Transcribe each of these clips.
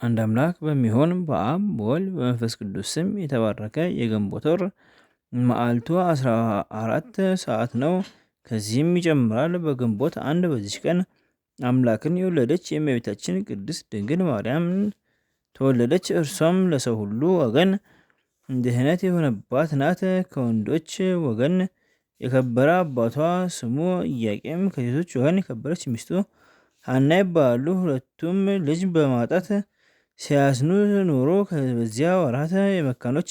አንድ አምላክ በሚሆን በአብ በወልድ በመንፈስ ቅዱስ ስም የተባረከ የግንቦት ወር መዓልቱ 14 ሰዓት ነው። ከዚህም ይጀምራል። በግንቦት አንድ በዚች ቀን አምላክን የወለደች የእመቤታችን ቅድስት ድንግል ማርያም ተወለደች። እርሷም ለሰው ሁሉ ወገን ድህነት የሆነባት ናት። ከወንዶች ወገን የከበረ አባቷ ስሙ ኢያቄም፣ ከሴቶች ወገን የከበረች ሚስቱ ሐና ይባላሉ። ሁለቱም ልጅ በማጣት ሲያዝኑ ኖሮ በዚያ ወራት የመካኖች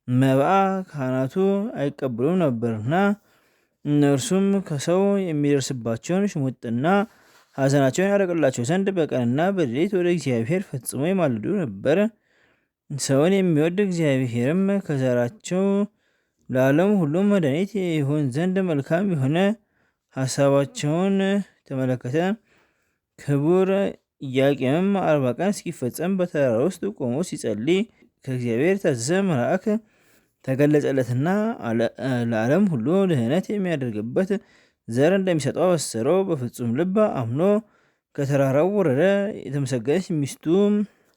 መባዓ ካህናቱ አይቀበሉም ነበርና እነርሱም ከሰው የሚደርስባቸውን ሽሙጥና ሐዘናቸውን ያርቅላቸው ዘንድ በቀንና በሌሊት ወደ እግዚአብሔር ፈጽሞ ይማልዱ ነበር። ሰውን የሚወድ እግዚአብሔርም ከዘራቸው ለዓለም ሁሉ መድኃኒት ይሆን ዘንድ መልካም የሆነ ሐሳባቸውን ተመለከተ። ክቡር ኢያቄምም 40 ቀን እስኪፈጸም በተራራ ውስጥ ቆሞ ሲጸልይ ከእግዚአብሔር የታዘዘ መልአክ ተገለጸለትና ለዓለም ሁሉ ድህነት የሚያደርግበት ዘር እንደሚሰጠው አበሰረው። በፍጹም ልብ አምኖ ከተራራው ወረደ። የተመሰገነች ሚስቱ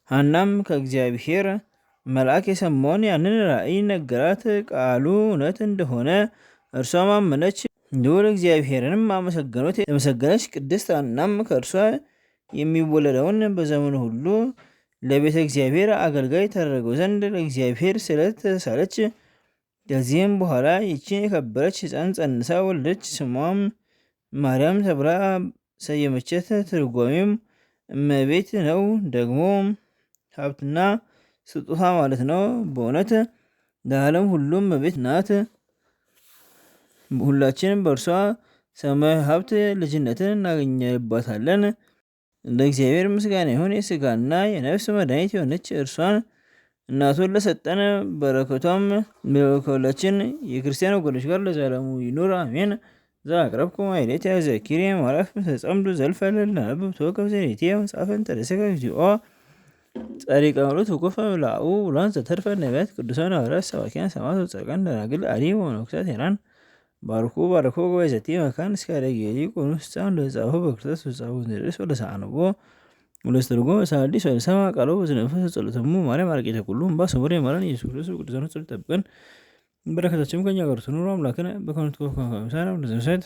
ሐናም ከእግዚአብሔር መልአክ የሰማውን ያንን ራእይ ነገራት። ቃሉ እውነት እንደሆነ እርሷም አመነች። ልዑል እግዚአብሔርንም አመሰገኑት። የተመሰገነች ቅድስት ሐናም ከእርሷ የሚወለደውን በዘመኑ ሁሉ ለቤተ እግዚአብሔር አገልጋይ ታደርገው ዘንድ ለእግዚአብሔር ስለት ተሳለች። ከዚህም በኋላ ይችን የከበረች ሕፃን ጸንሳ ወለደች። ስሟም ማርያም ተብላ ሰየመቻት። ትርጓሜም እመቤት ነው። ደግሞ ሀብትና ስጦታ ማለት ነው። በእውነት ለዓለም ሁሉ እመቤት ናት። ሁላችንም በእርሷ ሰማያዊ ሀብት ልጅነትን እናገኝባታለን። ለእግዚአብሔር ምስጋና ይሁን። የስጋና የነፍስ መድኃኒት የሆነች እርሷን እናቱን ለሰጠን በረከቷም ከሁላችን የክርስቲያን ወገኖች ጋር ለዘላለሙ ይኑር አሜን። ዘአቅረብኩ ማሕሌተ ዘኪርየ ማርያም ተጸምዱ ዘልፈ ለልነብብ ተወከፍ ዘኔቴ መጽሐፈን ተደሰከ እግዚኦ ጸሪቀ ምሉት ውቁፈ ምላኡ ውላን ዘተርፈ ነቢያት ቅዱሳን ሐዋርያት ሰባኪያን ሰማዕታት ወጻድቃን ደናግል አዲ ወመነኮሳት ሄራን ባርኩ ባርኮ ጉባኤ ዘቲ መካን እስከ አደጌሊ ቆኑ ህፃን ለጻፈ በክርስቶስ ተጻፉ ዘርስ ወደ ሰአነቦ ወለስተርጎ ሳዲስ ወደ ሰማ ቃሎ በዝነፈስ ጸሎተሙ ማርያም አርቄተ ኩሉ እምባ ሰሙረ ማረን ኢየሱስ ክርስቶስ ቅዱሳን ጸሎት ጠብቀን በረከታችን ከኛ ጋር ትኑር። አምላክነ በከንቱ ከመሳና ወደ ዘሰት